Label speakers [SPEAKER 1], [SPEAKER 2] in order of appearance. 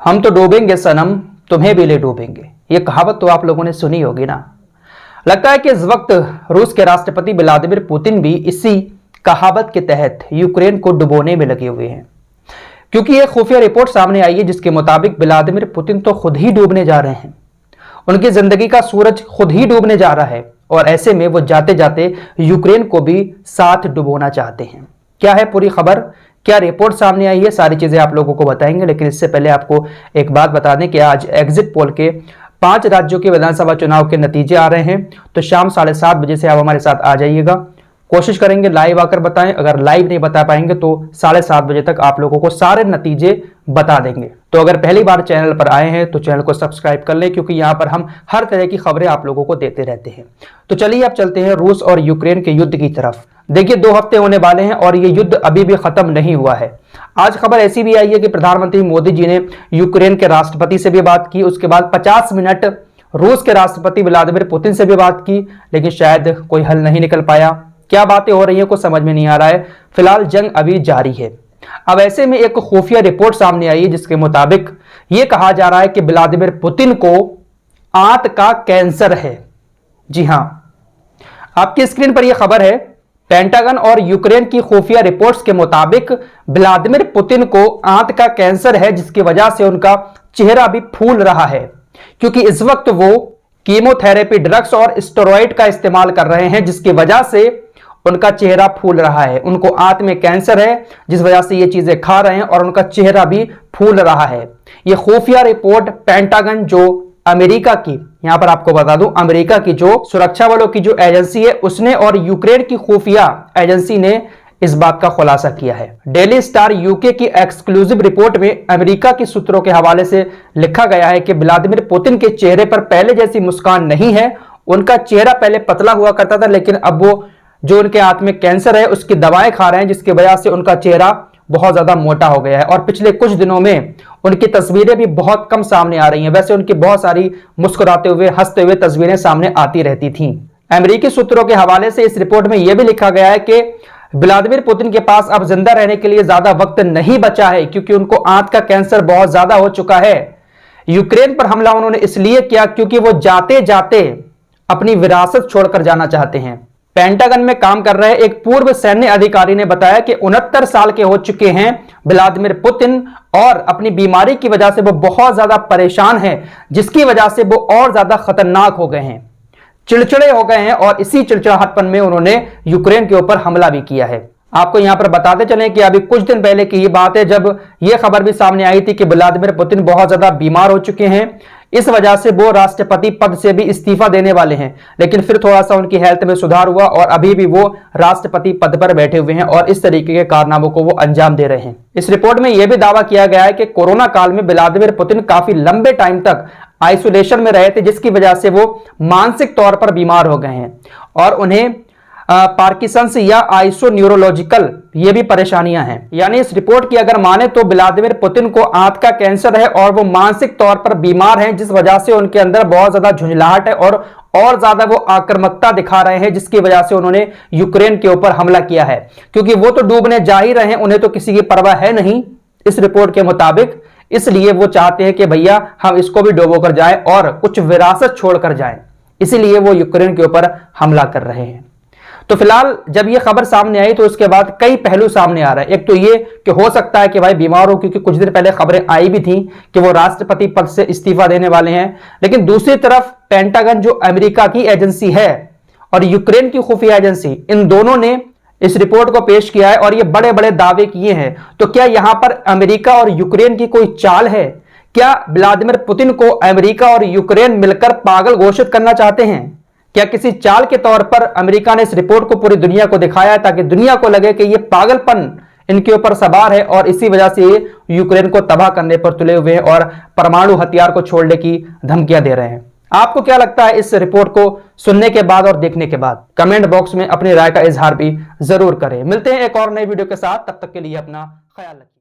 [SPEAKER 1] हम तो डूबेंगे सनम, तुम्हें भी ले डूबेंगे। ये कहावत तो आप लोगों ने सुनी होगी ना। लगता है कि इस वक्त रूस के राष्ट्रपति व्लादिमीर पुतिन भी इसी कहावत के तहत यूक्रेन को डुबोने में लगे हुए हैं, क्योंकि एक खुफिया रिपोर्ट सामने आई है जिसके मुताबिक व्लादिमीर पुतिन तो खुद ही डूबने जा रहे हैं। उनकी जिंदगी का सूरज खुद ही डूबने जा रहा है और ऐसे में वो जाते जाते यूक्रेन को भी साथ डुबोना चाहते हैं। क्या है पूरी खबर, क्या रिपोर्ट सामने आई है, सारी चीजें आप लोगों को बताएंगे। लेकिन इससे पहले आपको एक बात बता दें कि आज एग्जिट पोल के 5 राज्यों के विधानसभा चुनाव के नतीजे आ रहे हैं, तो शाम 7:30 बजे से आप हमारे साथ आ जाइएगा। कोशिश करेंगे लाइव आकर बताएं, अगर लाइव नहीं बता पाएंगे तो 7:30 बजे तक आप लोगों को सारे नतीजे बता देंगे। तो अगर पहली बार चैनल पर आए हैं तो चैनल को सब्सक्राइब कर लें, क्योंकि यहाँ पर हम हर तरह की खबरें आप लोगों को देते रहते हैं। तो चलिए अब चलते हैं रूस और यूक्रेन के युद्ध की तरफ। देखिए 2 हफ्ते होने वाले हैं और ये युद्ध अभी भी खत्म नहीं हुआ है। आज खबर ऐसी भी आई है कि प्रधानमंत्री मोदी जी ने यूक्रेन के राष्ट्रपति से भी बात की, उसके बाद 50 मिनट रूस के राष्ट्रपति व्लादिमीर पुतिन से भी बात की, लेकिन शायद कोई हल नहीं निकल पाया। क्या बातें हो रही हैं कुछ समझ में नहीं आ रहा है। फिलहाल जंग अभी जारी है। अब ऐसे में एक खुफिया रिपोर्ट सामने आई है जिसके मुताबिक यह कहा जा रहा है कि व्लादिमीर पुतिन को आंत का कैंसर है। जी हां, आपकी स्क्रीन पर यह खबर है। पेंटागन और यूक्रेन की खुफिया रिपोर्ट्स के मुताबिक व्लादिमीर पुतिन को आंत का कैंसर है, जिसकी वजह से उनका चेहरा भी फूल रहा है, क्योंकि इस वक्त वो कीमोथेरेपी ड्रग्स और स्टेरॉइड का इस्तेमाल कर रहे हैं, जिसकी वजह से उनका चेहरा फूल रहा है। उनको आंत में कैंसर है, जिस वजह से ये चीजें खा रहे हैं और उनका चेहरा भी फूल रहा है। ये खुफिया रिपोर्ट पेंटागन, जो अमेरिका की, यहां पर आपको बता दूं, अमेरिका की जो सुरक्षा बलों की जो एजेंसी है उसने और यूक्रेन की खुफिया एजेंसी ने इस बात का खुलासा किया है। डेली स्टार यूके की एक्सक्लूसिव रिपोर्ट में अमेरिका के सूत्रों के हवाले से लिखा गया है कि व्लादिमीर पुतिन के चेहरे पर पहले जैसी मुस्कान नहीं है। उनका चेहरा पहले पतला हुआ करता था, लेकिन अब वो जो उनके आंत में कैंसर है उसकी दवाएं खा रहे हैं, जिसकी वजह से उनका चेहरा बहुत ज्यादा मोटा हो गया है। और पिछले कुछ दिनों में उनकी तस्वीरें भी बहुत कम सामने आ रही हैं। वैसे उनकी बहुत सारी मुस्कुराते हुए, हंसते हुए तस्वीरें सामने आती रहती थीं। अमेरिकी सूत्रों के हवाले से इस रिपोर्ट में यह भी लिखा गया है कि व्लादिमीर पुतिन के पास अब जिंदा रहने के लिए ज्यादा वक्त नहीं बचा है, क्योंकि उनको आंत का कैंसर बहुत ज्यादा हो चुका है। यूक्रेन पर हमला उन्होंने इसलिए किया क्योंकि वो जाते जाते अपनी विरासत छोड़कर जाना चाहते हैं। पेंटागन में काम कर रहे एक पूर्व सैन्य अधिकारी ने बताया कि 69 साल के हो चुके हैं व्लादिमीर पुतिन और अपनी बीमारी की वजह से वो बहुत ज्यादा परेशान हैं, जिसकी वजह से वो और ज्यादा खतरनाक हो गए हैं, चिड़चिड़े हो गए हैं और इसी चिड़चिड़ाहटपन में उन्होंने यूक्रेन के ऊपर हमला भी किया है। आपको यहां पर बताते चलें कि अभी कुछ दिन पहले की ये बात है जब यह खबर भी सामने आई थी कि व्लादिमीर पुतिन बहुत ज्यादा बीमार हो चुके हैं। इस वजह से वो राष्ट्रपति पद से भी इस्तीफा देने वाले हैं, लेकिन फिर थोड़ा सा उनकी हेल्थ में सुधार हुआ और अभी भी वो राष्ट्रपति पद पर बैठे हुए हैं और इस तरीके के कारनामों को वो अंजाम दे रहे हैं। इस रिपोर्ट में यह भी दावा किया गया है कि कोरोना काल में व्लादिमीर पुतिन काफी लंबे टाइम तक आइसोलेशन में रहे थे, जिसकी वजह से वो मानसिक तौर पर बीमार हो गए हैं और उन्हें पार्किंसंस या आइसोन्यूरोलॉजिकल ये भी परेशानियां हैं। यानी इस रिपोर्ट की अगर माने तो व्लादिमीर पुतिन को आंत का कैंसर है और वो मानसिक तौर पर बीमार हैं, जिस वजह से उनके अंदर बहुत ज्यादा झुंझलाहट है और ज्यादा वो आक्रामकता दिखा रहे हैं, जिसकी वजह से उन्होंने यूक्रेन के ऊपर हमला किया है। क्योंकि वो तो डूबने जा ही रहे हैं, उन्हें तो किसी की परवाह है नहीं इस रिपोर्ट के मुताबिक, इसलिए वो चाहते हैं कि भैया हम इसको भी डुबो कर जाएं और कुछ विरासत छोड़कर जाएं, इसीलिए वो यूक्रेन के ऊपर हमला कर रहे हैं। तो फिलहाल जब ये खबर सामने आई तो उसके बाद कई पहलू सामने आ रहे हैं। एक तो ये कि हो सकता है कि भाई बीमार हो, क्योंकि कुछ दिन पहले खबरें आई भी थी कि वो राष्ट्रपति पद से इस्तीफा देने वाले हैं। लेकिन दूसरी तरफ पेंटागन जो अमेरिका की एजेंसी है और यूक्रेन की खुफिया एजेंसी, इन दोनों ने इस रिपोर्ट को पेश किया है और ये बड़े बड़े दावे किए हैं। तो क्या यहां पर अमेरिका और यूक्रेन की कोई चाल है? क्या व्लादिमीर पुतिन को अमेरिका और यूक्रेन मिलकर पागल घोषित करना चाहते हैं? क्या किसी चाल के तौर पर अमेरिका ने इस रिपोर्ट को पूरी दुनिया को दिखाया है ताकि दुनिया को लगे कि यह पागलपन इनके ऊपर सवार है और इसी वजह से ये यूक्रेन को तबाह करने पर तुले हुए हैं और परमाणु हथियार को छोड़ने की धमकियां दे रहे हैं? आपको क्या लगता है इस रिपोर्ट को सुनने के बाद और देखने के बाद? कमेंट बॉक्स में अपनी राय का इजहार भी जरूर करें। मिलते हैं एक और नई वीडियो के साथ, तब तक के लिए अपना ख्याल रखिए।